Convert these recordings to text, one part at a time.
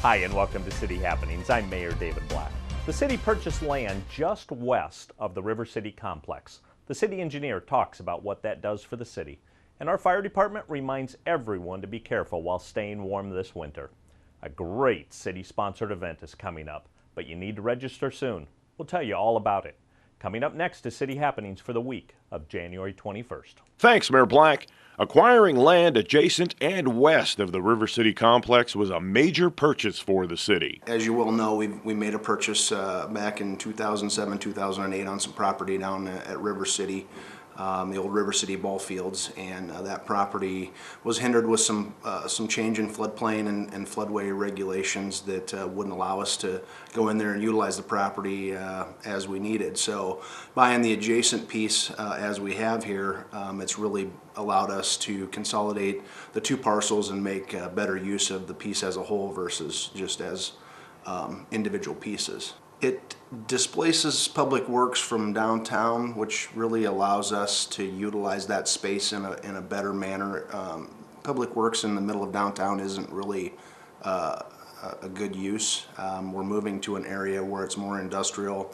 Hi, and welcome to City Happenings. I'm Mayor David Black. The city purchased land just west of the River City complex. The city engineer talks about what that does for the city. And our fire department reminds everyone to be careful while staying warm this winter. A great city-sponsored event is coming up, but you need to register soon. We'll tell you all about it. Coming up next is City Happenings for the week of January 21st. Thanks, Mayor Black. Acquiring land adjacent and west of the River City complex was a major purchase for the city. As you well know, we made a purchase back in 2007, 2008 on some property down at River City, the old River City ball fields, and that property was hindered with some change in floodplain and floodway regulations that wouldn't allow us to go in there and utilize the property as we needed. So buying the adjacent piece as we have here, it's really allowed us to consolidate the two parcels and make better use of the piece as a whole versus just as individual pieces. It displaces Public Works from downtown, which really allows us to utilize that space in a better manner. Public Works in the middle of downtown isn't really a good use. We're moving to an area where it's more industrial.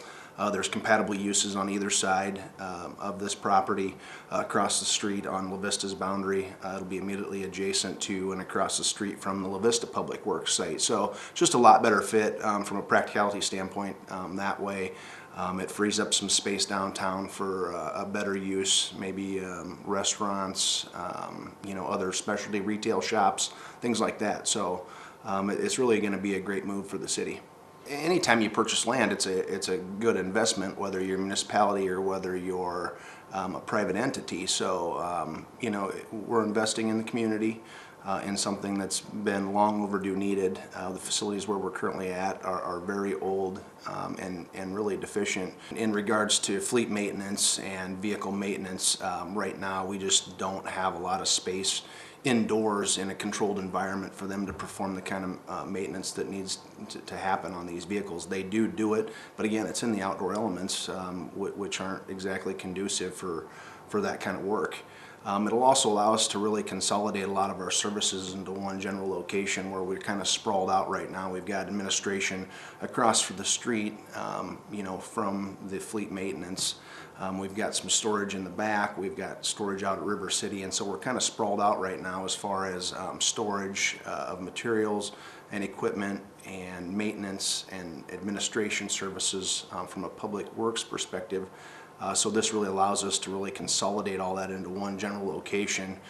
There's compatible uses on either side of this property. Across the street on La Vista's boundary, it'll be immediately adjacent to and across the street from the La Vista Public Works site. So just a lot better fit from a practicality standpoint that way. It frees up some space downtown for a better use, maybe restaurants, other specialty retail shops, things like that. So it's really going to be a great move for the city. Anytime you purchase land, it's a good investment, whether you're a municipality or whether you're a private entity. So we're investing in the community in something that's been long overdue needed. The facilities where we're currently at are very old and really deficient. In regards to fleet maintenance and vehicle maintenance, right now we just don't have a lot of space indoors in a controlled environment for them to perform the kind of maintenance that needs to happen on these vehicles. They do it, but again, it's in the outdoor elements, which aren't exactly conducive for that kind of work. It'll also allow us to really consolidate a lot of our services into one general location where we're kind of sprawled out right now. We've got administration across from the street, from the fleet maintenance. We've got some storage in the back. We've got storage out at River City, and so we're kind of sprawled out right now as far as storage of materials and equipment and maintenance and administration services from a Public Works perspective. So this really allows us to really consolidate all that into one general location,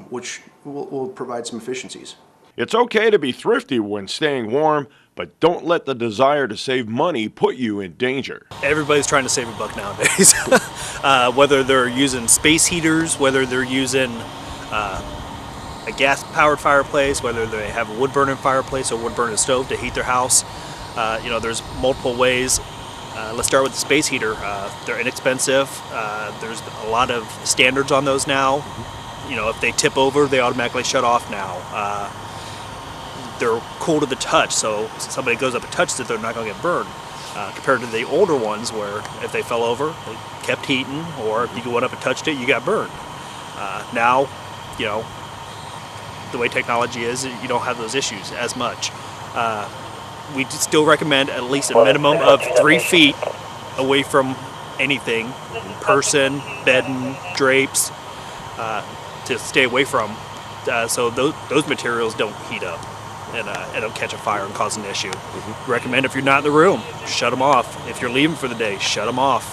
which will provide some efficiencies. It's okay to be thrifty when staying warm, but don't let the desire to save money put you in danger. Everybody's trying to save a buck nowadays. Whether they're using space heaters, whether they're using a gas-powered fireplace, whether they have a wood-burning fireplace or wood-burning stove to heat their house. There's multiple ways. Let's start with the space heater. They're inexpensive. There's a lot of standards on those now. If they tip over, they automatically shut off now. They're cool to the touch, so if somebody goes up and touches it, they're not going to get burned. Compared to the older ones where if they fell over, they kept heating, or if you went up and touched it, you got burned. Now, the way technology is, you don't have those issues as much. We still recommend at least a minimum of 3 feet away from anything, person, bedding, drapes, to stay away from, so those materials don't heat up and don't catch a fire and cause an issue. Recommend if you're not in the room, shut them off. If you're leaving for the day, shut them off.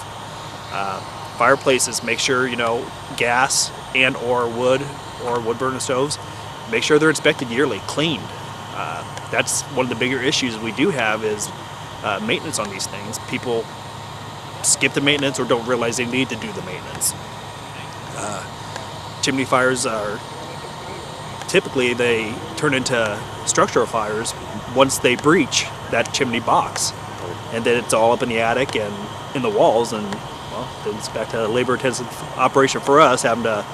Fireplaces, make sure gas and or wood burner stoves, make sure they're inspected yearly, cleaned. That's one of the bigger issues we do have is maintenance on these things. People skip the maintenance or don't realize they need to do the maintenance. Chimney fires are typically they turn into structural fires once they breach that chimney box, and then it's all up in the attic and in the walls, and it's back to a labor-intensive operation for us, having to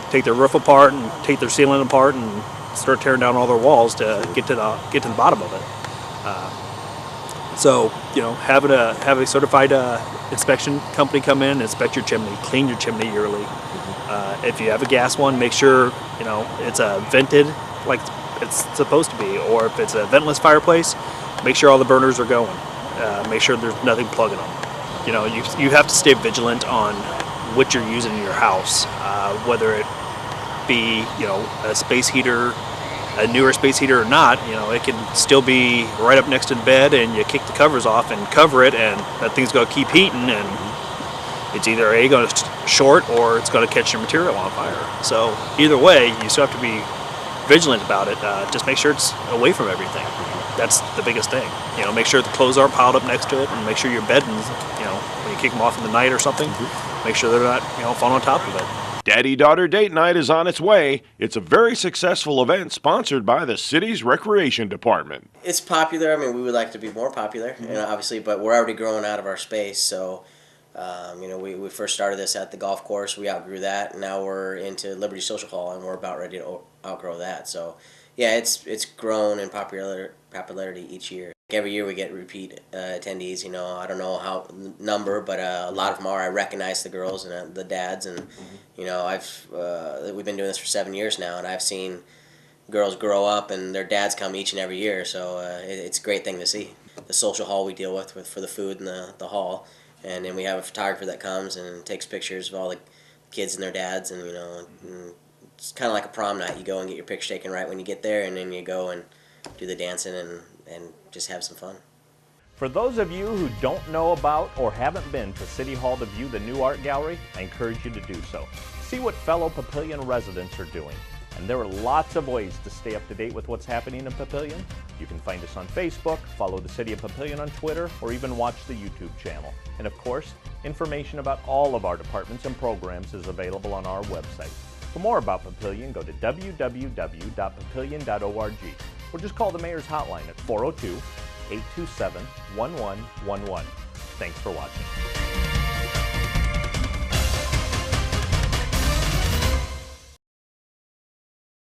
take their roof apart and take their ceiling apart and start tearing down all their walls to get to the bottom of it. Having a certified inspection company come in, inspect your chimney, clean your chimney yearly. If you have a gas one, make sure it's vented, like it's supposed to be. Or if it's a ventless fireplace, make sure all the burners are going. Make sure there's nothing plugging them. You know, you have to stay vigilant on what you're using in your house, whether it be, you know, a space heater, a newer space heater or not. You know, it can still be right up next to the bed, and you kick the covers off and cover it, and that thing's going to keep heating, and it's either going to short or it's going to catch your material on fire. So either way, you still have to be vigilant about it. Just make sure it's away from everything. That's the biggest thing. You know, make sure the clothes aren't piled up next to it, and make sure your beddings, you know, when you kick them off in the night or something, make sure they're not, you know, falling on top of it. Daddy-daughter date night is on its way. It's a very successful event sponsored by the city's recreation department. It's popular. I mean, we would like to be more popular, you know, obviously, but we're already growing out of our space. So, you know, we first started this at the golf course. We outgrew that. And now we're into Liberty Social Hall, and we're about ready to outgrow that. So, yeah, it's grown in popularity each year. Every year we get repeat attendees. You know, I don't know how number, but a lot of them are. I recognize the girls and the dads, and you know, we've been doing this for 7 years now, and I've seen girls grow up and their dads come each and every year. So it's a great thing to see. The social hall we deal with for the food and the hall, and then we have a photographer that comes and takes pictures of all the kids and their dads, and you know, and it's kind of like a prom night. You go and get your picture taken right when you get there, and then you go and do the dancing and just have some fun. For those of you who don't know about or haven't been to City Hall to view the new art gallery, I encourage you to do so. See what fellow Papillion residents are doing. And there are lots of ways to stay up to date with what's happening in Papillion. You can find us on Facebook, follow the City of Papillion on Twitter, or even watch the YouTube channel. And of course, information about all of our departments and programs is available on our website. For more about Papillion, go to www.papillion.org. Or just call the Mayor's Hotline at 402-827-1111. Thanks for watching.